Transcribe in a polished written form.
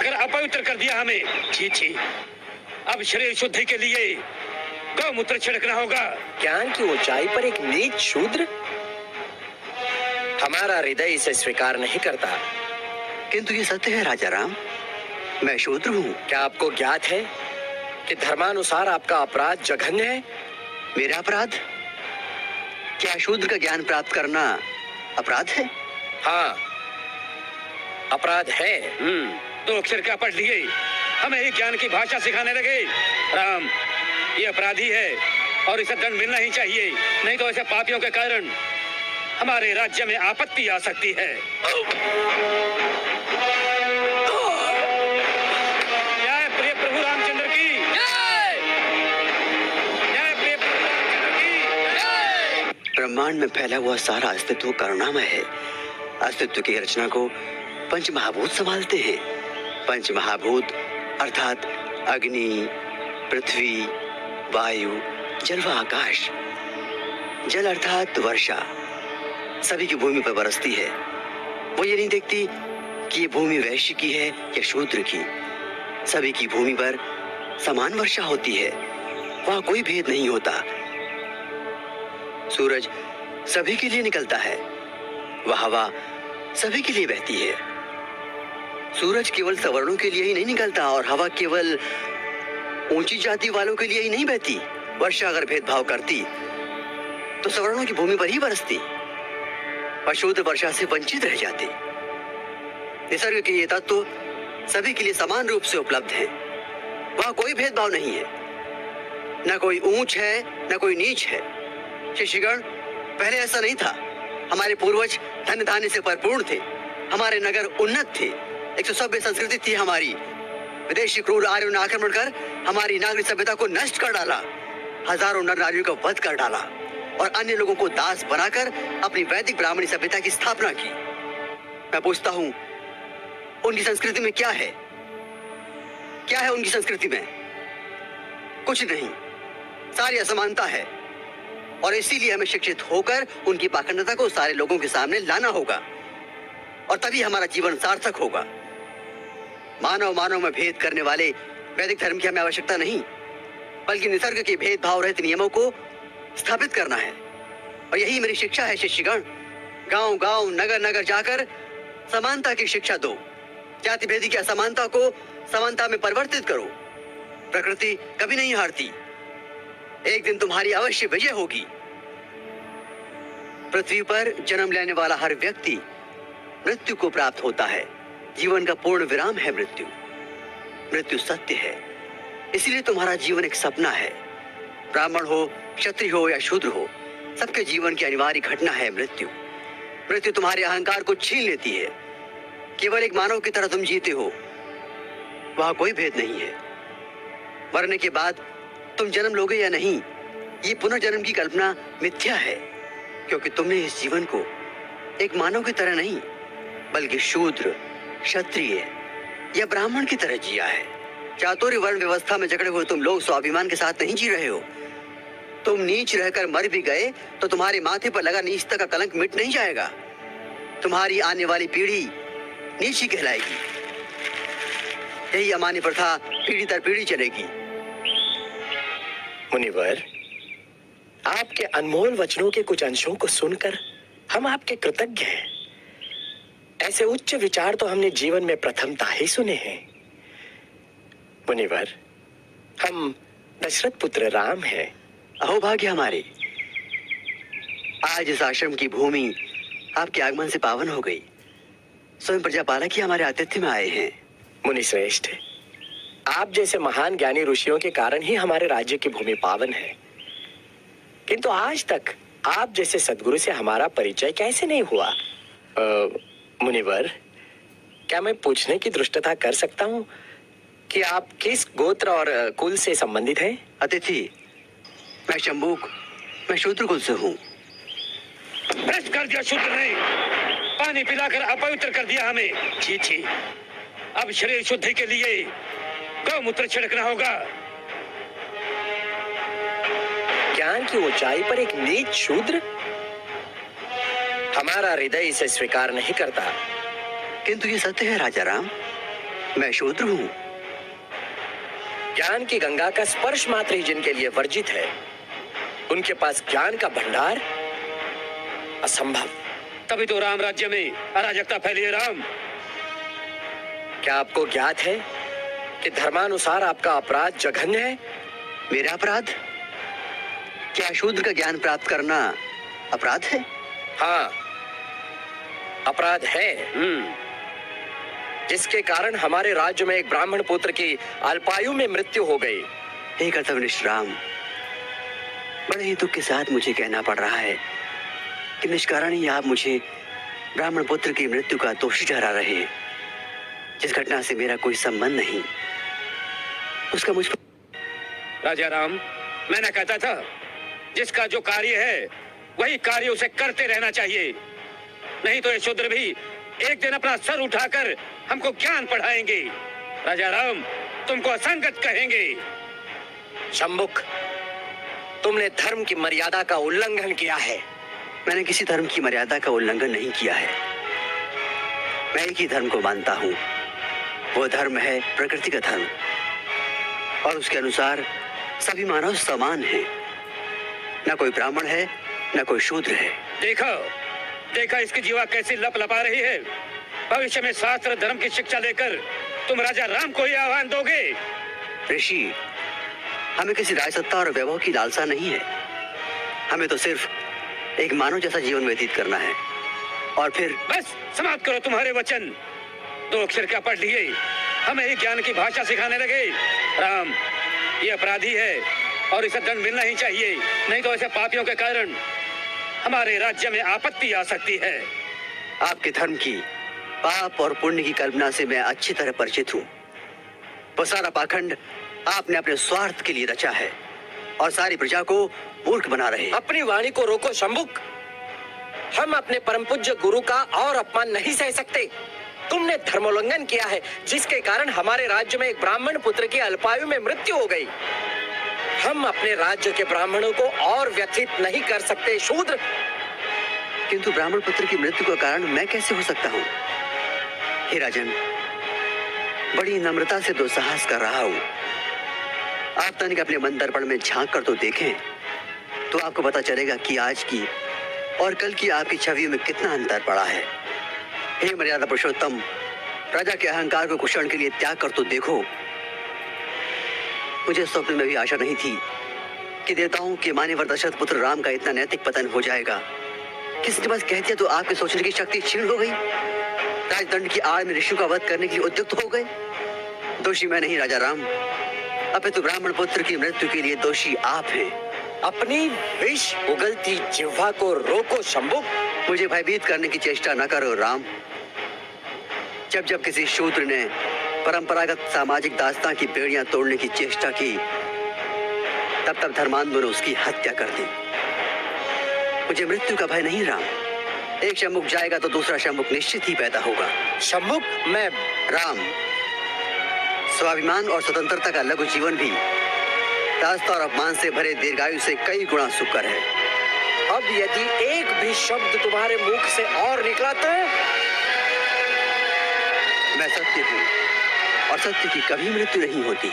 अगर अपवित्र कर दिया हमें। छी छी, अब शरीर शुद्धि के लिए गौमूत्र छिड़कना होगा। ज्ञान की ऊंचाई पर एक नीच शूद्र? हमारा हृदय इसे स्वीकार नहीं करता। किंतु ये सत्य है राजा राम, मैं शूद्र हूँ। क्या आपको ज्ञात है कि धर्मानुसार आपका अपराध जघन्य है? मेरा अपराध? क्या शूद्र का ज्ञान प्राप्त करना अपराध है? हाँ, अपराध है। दो अक्षर क्या पढ़ लिए, हमें ही ज्ञान की भाषा सिखाने लगे। राम, ये अपराधी है और इसे दंड मिलना ही चाहिए, नहीं तो ऐसे पापियों के कारण हमारे राज्य में आपत्ति आ सकती है। जय प्रिय प्रभु रामचंद्र की जय। जय प्रिय प्रभु रामचंद्र की जय। ब्रह्मांड में फैला हुआ सारा अस्तित्व करुणामय है। अस्तित्व की रचना को पंच महाभूत संभालते हैं। पंच महाभूत अर्थात अग्नि, पृथ्वी, वायु, जल व आकाश। जल अर्थात वर्षा सभी की भूमि पर बरसती है। वो ये नहीं देखती कि ये भूमि वैश्य की है या शूद्र की। सभी की भूमि पर समान वर्षा होती है, वहां कोई भेद नहीं होता। सूरज सभी के लिए निकलता है, वह हवा सभी के लिए बहती है। सूरज केवल सवर्णों के लिए ही नहीं निकलता और हवा केवल ऊंची जाति वालों के लिए ही नहीं बहती। वर्षा अगर भेदभाव करती तो सवर्णों की भूमि पर ही बरसती और शूद्र वर्षा से वंचित रह जाते। निसर्ग के ये तत्व सभी के लिए समान रूप से उपलब्ध हैं। वहां कोई भेदभाव नहीं है, न कोई ऊंच है न कोई नीच है। शिष्यगण, पहले ऐसा नहीं था। हमारे पूर्वज धन धान्य से भरपूर थे, हमारे नगर उन्नत थे, एक सभ्य संस्कृति थी हमारी। विदेशी क्रूर आर्यों ने आक्रमण कर हमारी नागरिक सभ्यता को नष्ट कर डाला, हजारों नर नारियों का वध कर डाला और अन्य लोगों को दास बनाकर अपनी वैदिक ब्राह्मणी सभ्यता की स्थापना की। मैं पूछता हूं, उनकी संस्कृति में क्या है? क्या है उनकी संस्कृति में? कुछ नहीं, सारी असमानता है। और इसीलिए हमें शिक्षित होकर उनकी पाखंडता को सारे लोगों के सामने लाना होगा और तभी हमारा जीवन सार्थक होगा। मानव मानव में भेद करने वाले वैदिक धर्म की हमें आवश्यकता नहीं, बल्कि निसर्ग के भेदभाव रहित नियमों को स्थापित करना है। और यही मेरी शिक्षा है शिष्यगण। गांव गांव नगर नगर जाकर समानता की शिक्षा दो। जाति भेदी की असमानता को समानता में परिवर्तित करो। प्रकृति कभी नहीं हारती, एक दिन तुम्हारी अवश्य विजय होगी। पृथ्वी पर जन्म लेने वाला हर व्यक्ति मृत्यु को प्राप्त होता है। जीवन का पूर्ण विराम है मृत्यु। मृत्यु सत्य है, इसलिए तुम्हारा जीवन एक सपना है। ब्राह्मण हो, क्षत्रिय हो या शूद्र हो, सबके जीवन की अनिवार्य घटना है मृत्यु। मृत्यु तुम्हारे अहंकार को छीन लेती है। केवल एक मानव की तरह तुम जीते हो, वहां कोई भेद नहीं है। मरने के बाद तुम जन्म लोगे या नहीं, ये पुनर्जन्म की कल्पना मिथ्या है, क्योंकि तुमने इस जीवन को एक मानव की तरह नहीं, बल्कि शूद्र, क्षत्रिय या ब्राह्मण की तरह जिया है। चातुर्य वर्ण व्यवस्था में जकड़े हुए तुम लोग स्वाभिमान के साथ नहीं जी रहे हो। तुम नीच रहकर मर भी गए तो तुम्हारे माथे पर लगा नीचता का कलंक मिट नहीं जाएगा। तुम्हारी आने वाली पीढ़ी नीच ही कहलाएगी। यही अमान्य प्रथा पीढ़ी दर पीढ़ी चलेगी। मुनिवर, आपके अनमोल वचनों के कुछ अंशों को सुनकर हम आपके कृतज्ञ हैं। ऐसे उच्च विचार तो हमने जीवन में प्रथमतः ही सुने हैं। मुनिवर, हम दशरथ पुत्र राम हैं। अहोभाग्य हमारे, आज इस आश्रम की भूमि आपके आगमन से पावन हो गई। स्वयं प्रजापालक ही हमारे आतिथ्य में आए हैं। मुनि श्रेष्ठ, आप जैसे महान ज्ञानी ऋषियों के कारण ही हमारे राज्य की भूमि पावन है। किंतु आज तक आप जैसे सद्गुरु से हमारा परिचय कैसे नहीं हुआ? मुनिवर, क्या मैं पूछने की धृष्टता कर सकता हूँ कि आप किस गोत्र और कुल से संबंधित हैं? अतिथि, मैं शंभूक, मैं शूद्र कुल से हूँ। भ्रष्ट कर दिया शूद्र ने, पानी पिलाकर अपवित्र कर दिया हमें। छी छी, अब शरीर शुद्धि के लिए गौमूत्र छिड़कना होगा। ज्ञान की ऊंचाई पर एक नीच शूद्र? हमारा हृदय इसे स्वीकार नहीं करता। किंतु ये सत्य है राजा राम, मैं शूद्र हूँ। ज्ञान की गंगा का स्पर्श मात्र ही जिनके लिए वर्जित है, उनके पास ज्ञान का भंडार असंभव। तभी तो राम राज्य में अराजकता फैली है। राम, क्या आपको ज्ञात है कि धर्मानुसार आपका अपराध जघन्य है? मेरा अपराध? क्या शूद्र का ज्ञान प्राप्त करना अपराध है? हाँ, अपराध है, जिसके कारण हमारे राज्य में एक ब्राह्मण पुत्र की अल्पायु में मृत्यु हो गई। हे कर्तव्यनिष्ठ राम, बड़े ही दुख के साथ मुझे कहना पड़ रहा है कि निष्कारण ही आप मुझे ब्राह्मण पुत्र की मृत्यु का दोषी ठहरा रहे हैं, जिस घटना से मेरा कोई संबंध नहीं। उसका मुझ पर। राजा राम, मैंने कहता था जिसका जो कार्य है वही कार्य उसे करते रहना चाहिए, नहीं तो ये शूद्र भी एक दिन अपना सर उठाकर हमको ज्ञान पढ़ाएंगे। राजा राम, तुमको असंगत कहेंगे। शंभुक, तुमने धर्म की मर्यादा का उल्लंघन किया है। मैंने किसी धर्म की मर्यादा का उल्लंघन नहीं किया है। मैं एक ही धर्म को मानता हूँ, वो धर्म है प्रकृति का धर्म, और उसके अनुसार सभी मानव समान हैं। न कोई ब्राह्मण है, न कोई शूद्र है। देखो देखा इसकी जीवा कैसी लप लपा रही है। भविष्य में शास्त्र धर्म की शिक्षा लेकर तुम राजा राम को ही आह्वान दोगे। ऋषि, हमें किसी राजसत्ता और वैभव की लालसा नहीं है। हमें तो सिर्फ एक मानव जैसा जीवन व्यतीत करना है, और फिर बस समाप्त करो तुम्हारे वचन। 2 अक्षर क्या पढ़ लिए, हमें ही ज्ञान की भाषा सिखाने लगे। राम, ये अपराधी है और इसे दंड मिलना ही चाहिए, नहीं तो ऐसे पापियों के कारण हमारे राज्य में आपत्ति आ सकती है। आपके धर्म की पाप और पुण्य की कल्पना से मैं अच्छी तरह परिचित हूँ। वो सारा पाखंड आपने अपने स्वार्थ के लिए रचा है और सारी प्रजा को मूर्ख बना रहे हैं। अपनी वाणी को रोको शंभुक। हम अपने परम पूज्य गुरु का और अपमान नहीं सह सकते। तुमने धर्मोल्लंघन किया है, जिसके कारण हमारे राज्य में एक ब्राह्मण पुत्र की अल्पायु में मृत्यु हो गई। हम अपने राज्य के ब्राह्मणों को और व्यथित नहीं कर सकते शूद्र। किंतु ब्राह्मण पुत्र की मृत्यु का कारण मैं कैसे हो सकता हूँ? हे राजन, बड़ी नम्रता से दुस्साहस कर रहा हूँ। आप तनिक अपने मन दर्पण में झांक कर तो देखें, तो आपको पता चलेगा कि आज की और कल की आपकी छवि में कितना अंतर पड़ा है। हे मर्यादा पुरुषोत्तम, प्रजा के अहंकार को कुछ क्षण के लिए त्याग कर तो देखो। मुझे स्वप्न में भी आशा नहीं थी कि देवताओं के मान्यवर दशरथ पुत्र राम का इतना नैतिक पतन हो जाएगा। किसी ने बस कह दिया तो आपके सोचने की शक्ति क्षीण हो गई। राजदंड की आड़ में ऋषियों का वध करने के लिए उद्युक्त हो गए। दोषी मैं नहीं राजा राम, अपितु ब्राह्मण पुत्र की मृत्यु के लिए दोषी आप हैं। अपनी विष उगलती जिह्वा को रोको शंभुक। मुझे भयभीत करने की चेष्टा न करो राम। जब जब किसी शूद्र ने परंपरागत सामाजिक दास्तां की बेड़ियां तोड़ने की चेष्टा की, तब तब धर्मांधों ने उसकी हत्या कर दी। मुझे मृत्यु का भय नहीं राम। एक शंभुक जाएगा तो दूसरा शंभुक निश्चित ही पैदा होगा। शंभुक, मैं राम, स्वाभिमान और स्वतंत्रता का लघु जीवन भी दास्ता और अपमान से भरे दीर्घायु से कई गुना सुकर है। अब यदि एक भी शब्द तुम्हारे मुख से और निकला तो मैं सत्य हूँ और सत्य की कभी मृत्यु नहीं होती।